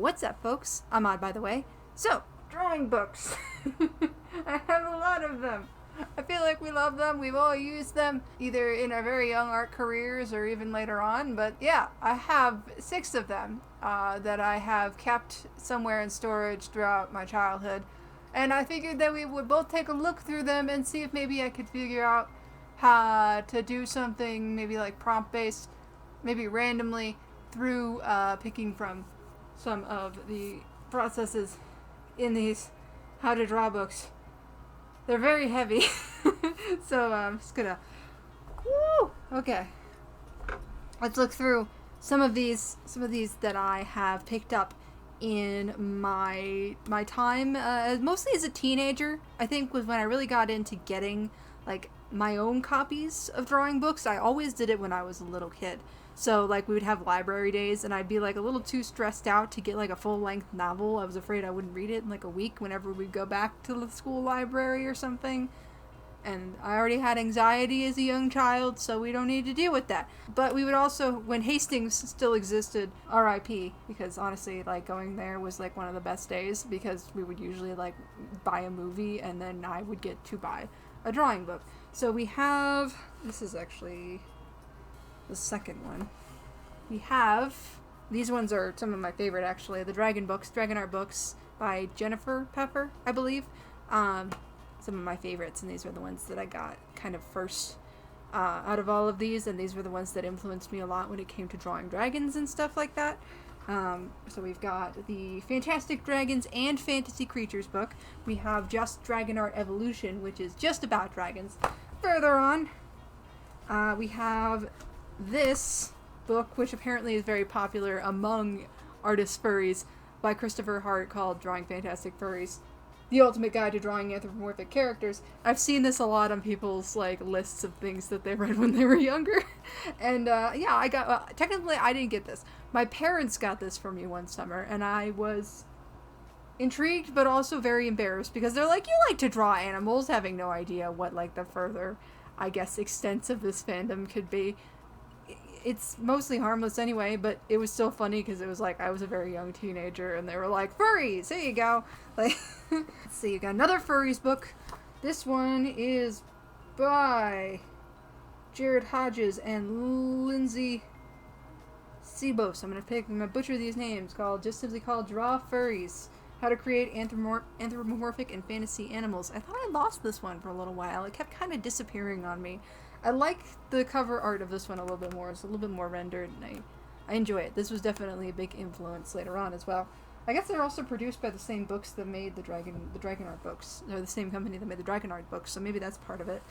What's up, folks? I'm Odd, by the way. So, drawing books. I have a lot of them. I feel like we love them. We've all used them either in our very young art careers or even later on. But yeah, I have 6 of them that I have kept somewhere in storage throughout my childhood. And I figured that we would both take a look through them and see if maybe I could figure out how to do something maybe like prompt-based, maybe randomly through picking from some of the processes in these how to draw books. They're very heavy. So I'm just gonna okay. Let's look through some of these that I have picked up in my time mostly as a teenager. I think was when I really got into getting like my own copies of drawing books. I always did it when I was a little kid. So, like, we would have library days, and I'd be, like, a little too stressed out to get, like, a full-length novel. I was afraid I wouldn't read it in, like, a week whenever we'd go back to the school library or something. And I already had anxiety as a young child, so we don't need to deal with that. But we would also, when Hastings still existed, R.I.P., because honestly, like, going there was, like, one of the best days, because we would usually, like, buy a movie, and then I would get to buy a drawing book. So we have, this is actually the second one. We have, these ones are some of my favorite actually, the Dragon Art books by Jennifer Pepper, I believe. Some of my favorites, and these were the ones that I got kind of first out of all of these, and these were the ones that influenced me a lot when it came to drawing dragons and stuff like that. So we've got the Fantastic Dragons and Fantasy Creatures book. We have just Dragon Art Evolution, which is just about dragons. Further on, we have this book, which apparently is very popular among artist furries, by Christopher Hart, called Drawing Fantastic Furries, The Ultimate Guide to Drawing Anthropomorphic Characters. I've seen this a lot on people's, like, lists of things that they read when they were younger. And, yeah, I got, technically I didn't get this. My parents got this for me one summer, and I was intrigued, but also very embarrassed, because they're like, you like to draw animals, having no idea what, like, the further, I guess, extents of this fandom could be. It's mostly harmless anyway, but it was still funny because it was like I was a very young teenager and they were like, furries, here you go. Like, let's see, you got another furries book. This one is by Jared Hodges and Lindsay Sebos. I'm gonna butcher these names. Simply called Draw Furries: How to Create Anthropomorphic and Fantasy Animals. I thought I lost this one for a little while. It kept kind of disappearing on me. I like the cover art of this one a little bit more. It's a little bit more rendered, and I enjoy it. This was definitely a big influence later on as well. I guess they're also produced by the same books that made the Dragon Art books, or the same company that made the Dragon Art books, so maybe that's part of it.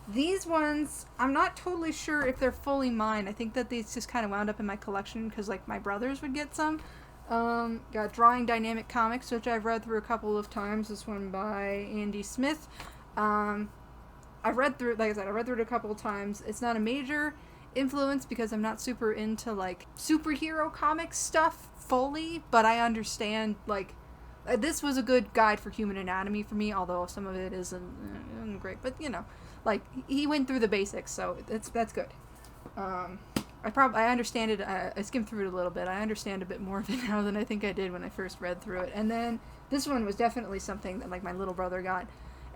These ones, I'm not totally sure if they're fully mine. I think that these just kind of wound up in my collection because, like, my brothers would get some. Got Drawing Dynamic Comics, which I've read through a couple of times. This one by Andy Smith. I've read through it, like I said, I read through it a couple of times. It's not a major influence because I'm not super into, like, superhero comics stuff fully, but I understand, like, this was a good guide for human anatomy for me, although some of it isn't great, but, you know, like, he went through the basics, so that's good. I understand it, I skimmed through it a little bit. I understand a bit more of it now than I think I did when I first read through it. And then this one was definitely something that, like, my little brother got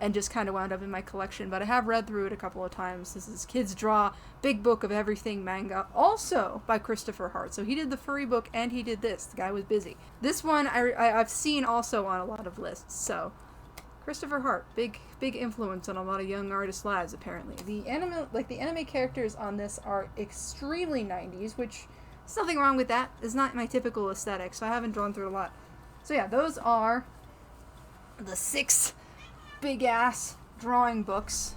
and just kind of wound up in my collection, but I have read through it a couple of times. This is Kids Draw, Big Book of Everything manga, also by Christopher Hart. So he did the furry book and he did this. The guy was busy. This one I've seen also on a lot of lists, so Christopher Hart, big influence on a lot of young artists' lives, apparently. The anime characters on this are extremely 90s, which there's nothing wrong with that. It's not my typical aesthetic, so I haven't drawn through a lot. So yeah, those are the 6 big-ass drawing books.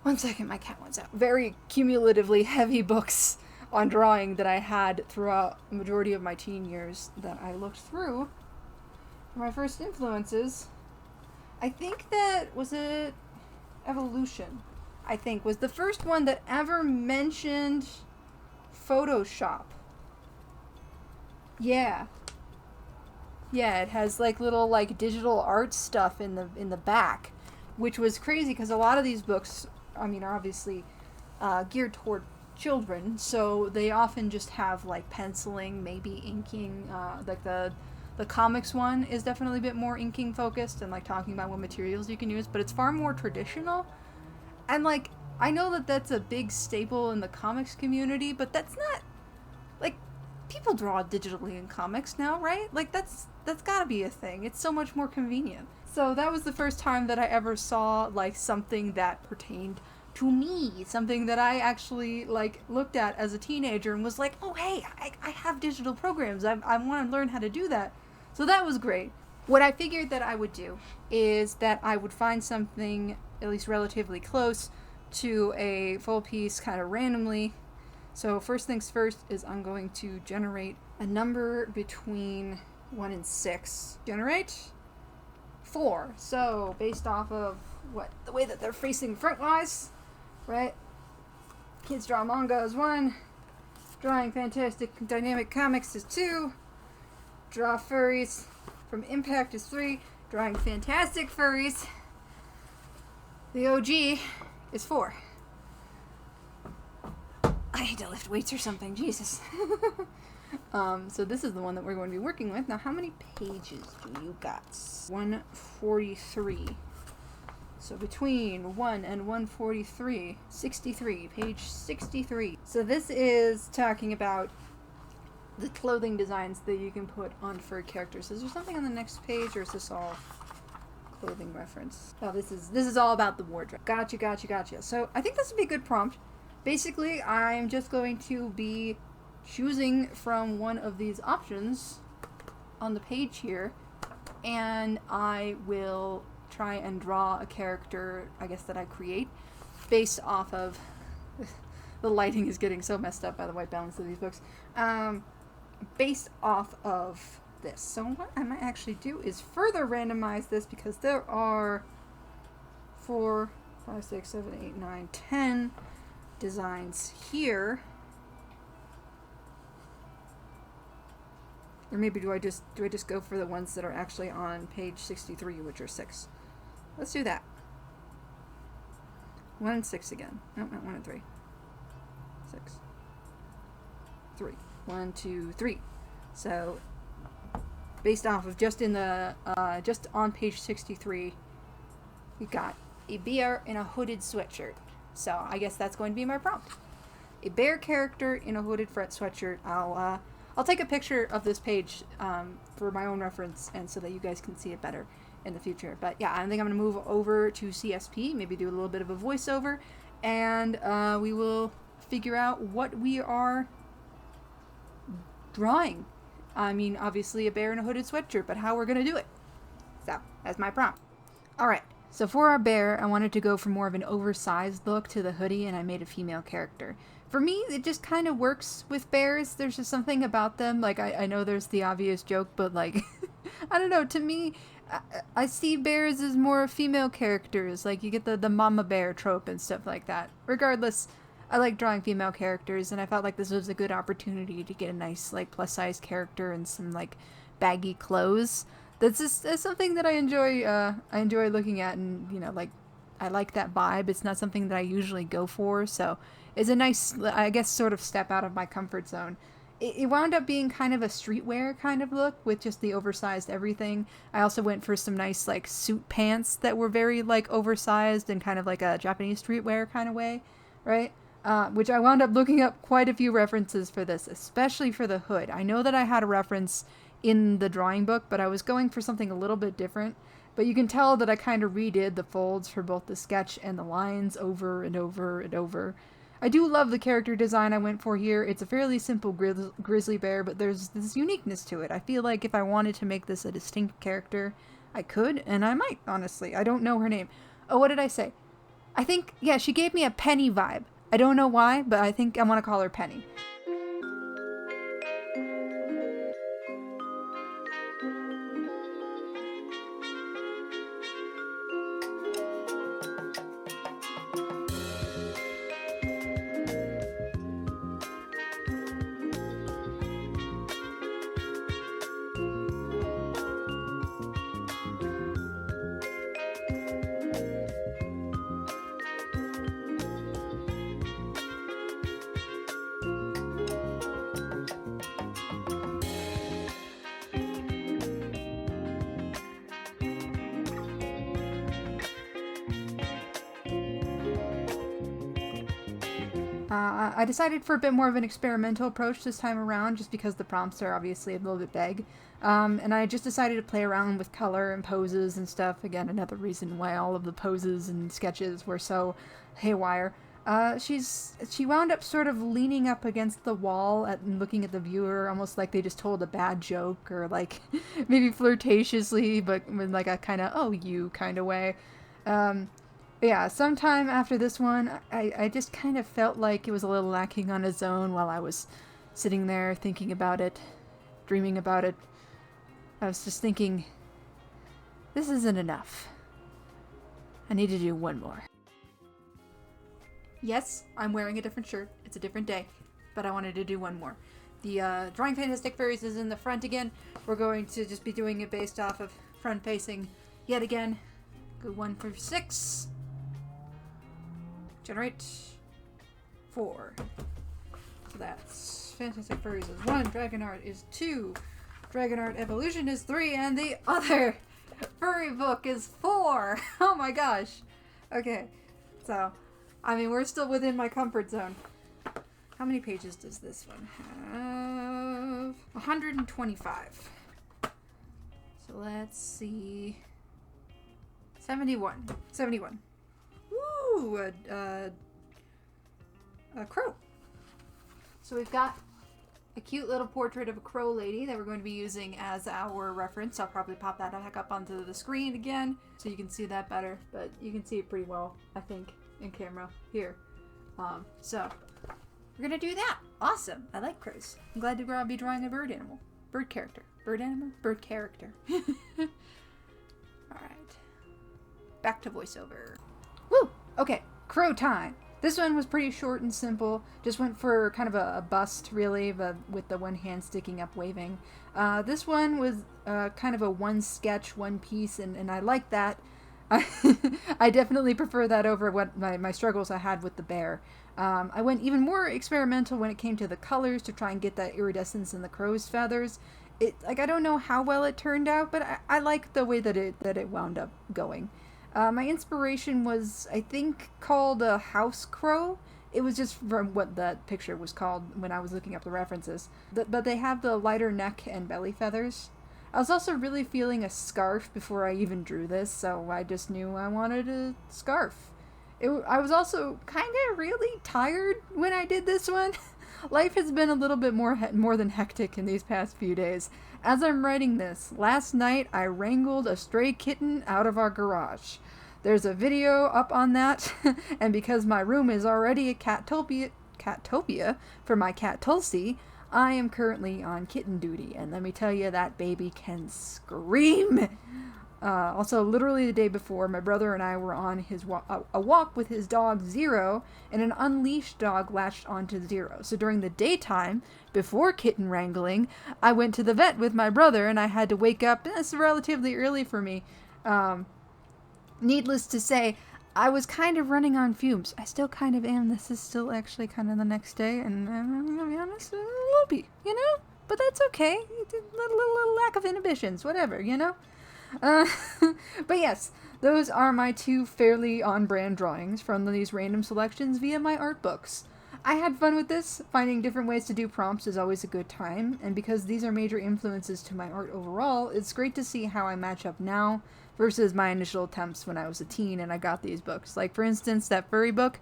One second, my cat wants out. Very cumulatively heavy books on drawing that I had throughout the majority of my teen years that I looked through. My first influences, I think that, was it Evolution, I think, was the first one that ever mentioned Photoshop. Yeah, it has, like, little, like, digital art stuff in the back, which was crazy because a lot of these books, I mean, are obviously geared toward children, so they often just have like penciling, maybe inking. Like the comics one is definitely a bit more inking focused and like talking about what materials you can use, but it's far more traditional. And like I know that that's a big staple in the comics community, but that's not like people draw digitally in comics now, right? Like that's gotta be a thing. It's so much more convenient. So that was the first time that I ever saw like something that pertained to me, something that I actually like looked at as a teenager and was like, oh hey, I have digital programs. I want to learn how to do that. So that was great. What I figured that I would do is that I would find something at least relatively close to a full piece kind of randomly. So first things first is I'm going to generate a number between 1 and 6. Generate 4. So based off of the way that they're facing frontwise, right? Kids Draw Manga is 1. Drawing Fantastic Dynamic Comics is 2. Draw Furries from Impact is 3. Drawing Fantastic Furries, the OG, is 4. I need to lift weights or something, Jesus. So this is the one that we're going to be working with. Now, how many pages do you got? 143. So between 1 and 143, 63, page 63. So this is talking about the clothing designs that you can put on fur characters. Is there something on the next page, or is this all clothing reference? Oh, this is all about the wardrobe. Gotcha. So I think this would be a good prompt. Basically, I'm just going to be choosing from one of these options on the page here, and I will try and draw a character, I guess, that I create based off of the lighting is getting so messed up by the white balance of these books. Based off of this. So what I might actually do is further randomize this, because there are 4, 5, 6, 7, 8, 9, 10 designs here. Or maybe do I just go for the ones that are actually on page 63, which are 6? Let's do that. 1 and 6 again. No, not 1 and 3. 6. 3. 1, 2, 3. So based off of just in the just on page 63, we got a bear in a hooded sweatshirt. So I guess that's going to be my prompt. A bear character in a hooded sweatshirt. I'll take a picture of this page for my own reference, and so that you guys can see it better in the future. But yeah, I think I'm going to move over to CSP, maybe do a little bit of a voiceover, and we will figure out what we are drawing. I mean, obviously a bear in a hooded sweatshirt, but how we're going to do it. So that's my prompt. All right. So for our bear, I wanted to go for more of an oversized look to the hoodie, and I made a female character. For me, it just kind of works with bears. There's just something about them. Like, I know there's the obvious joke, but like, I don't know. To me, I see bears as more female characters. Like, you get the mama bear trope and stuff like that. Regardless, I like drawing female characters, and I felt like this was a good opportunity to get a nice, like, plus-size character and some, like, baggy clothes. That's something that I enjoy looking at, and, you know, like, I like that vibe. It's not something that I usually go for, so it's a nice, I guess, sort of step out of my comfort zone. It wound up being kind of a streetwear kind of look with just the oversized everything. I also went for some nice, like, suit pants that were very, like, oversized and kind of like a Japanese streetwear kind of way, right? Which I wound up looking up quite a few references for this, especially for the hood. I know that I had a reference in the drawing book, but I was going for something a little bit different. But you can tell that I kind of redid the folds for both the sketch and the lines over and over and over. I do love the character design I went for here. It's a fairly simple grizzly bear, but there's this uniqueness to it. I feel like if I wanted to make this a distinct character, I could, and I might, honestly. I don't know her name. Oh, what did I say? I think, yeah, she gave me a Penny vibe. I don't know why, but I think I want to call her Penny. I decided for a bit more of an experimental approach this time around, just because the prompts are obviously a little bit vague. And I just decided to play around with color and poses and stuff. Again, another reason why all of the poses and sketches were so haywire. She wound up sort of leaning up against the wall and looking at the viewer, almost like they just told a bad joke, or like maybe flirtatiously, but with like a kind of, oh, you kind of way. Yeah, sometime after this one, I just kind of felt like it was a little lacking on its own while I was sitting there thinking about it, dreaming about it. I was just thinking, this isn't enough. I need to do one more. Yes, I'm wearing a different shirt. It's a different day, but I wanted to do one more. The Drawing Fantastic Fairies is in the front again. We're going to just be doing it based off of front-facing yet again. Good one for 6. Generate 4. So that's Fantastic Furries is 1, Dragon Art is 2, Dragon Art Evolution is 3, and the other furry book is 4. Oh my gosh. Okay, so, I mean, we're still within my comfort zone. How many pages does this one have? 125. So let's see. 71. Woo! A crow. So we've got a cute little portrait of a crow lady that we're going to be using as our reference. I'll probably pop that back up onto the screen again so you can see that better, but you can see it pretty well, I think, in camera here. So we're gonna do that. Awesome. I like crows. I'm glad to be drawing a bird animal. Bird character. Bird animal? Bird character. Alright. Back to voiceover. Woo! Okay, crow time. This one was pretty short and simple. Just went for kind of a bust, really, but with the one hand sticking up waving. This one was kind of a one sketch, one piece, and I like that. I definitely prefer that over what my struggles I had with the bear. I went even more experimental when it came to the colors to try and get that iridescence in the crow's feathers. I don't know how well it turned out, but I like the way that it wound up going. My inspiration was, I think, called a house crow. It was just from what that picture was called when I was looking up the references. But they have the lighter neck and belly feathers. I was also really feeling a scarf before I even drew this, so I just knew I wanted a scarf. I was also kind of really tired when I did this one. Life has been a little bit more than hectic in these past few days. As I'm writing this, last night I wrangled a stray kitten out of our garage. There's a video up on that, and because my room is already a cattopia for my cat Tulsi, I am currently on kitten duty, and let me tell you, that baby can scream! Also, literally the day before, my brother and I were on a walk with his dog Zero, and an unleashed dog latched onto Zero. So during the daytime, before kitten wrangling, I went to the vet with my brother, and I had to wake up. It's relatively early for me. Needless to say, I was kind of running on fumes. I still kind of am. This is still actually kind of the next day, and I'm gonna be honest, a little loopy, you know? But that's okay. Little lack of inhibitions, whatever, you know? But yes, those are my 2 fairly on-brand drawings from these random selections via my art books. I had fun with this. Finding different ways to do prompts is always a good time, and because these are major influences to my art overall, it's great to see how I match up now versus my initial attempts when I was a teen and I got these books. Like, for instance, that furry book,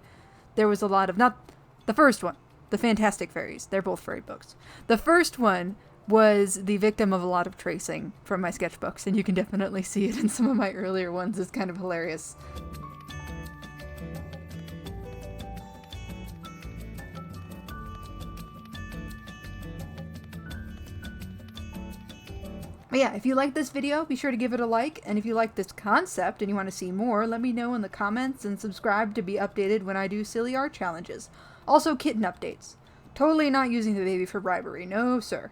there was a lot of, not the first one, the Fantastic Fairies. They're both furry books. The first one was the victim of a lot of tracing from my sketchbooks, and you can definitely see it in some of my earlier ones. It's kind of hilarious. But yeah, if you like this video, be sure to give it a like, and if you like this concept and you want to see more, let me know in the comments and subscribe to be updated when I do silly art challenges. Also, kitten updates. Totally not using the baby for bribery, no sir.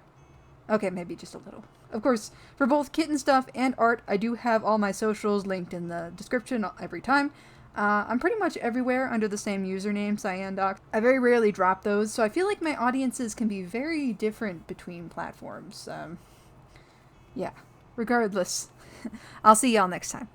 Okay, maybe just a little. Of course, for both kitten stuff and art, I do have all my socials linked in the description every time. I'm pretty much everywhere under the same username, CyanDoc. I very rarely drop those, so I feel like my audiences can be very different between platforms. Yeah, regardless, I'll see y'all next time.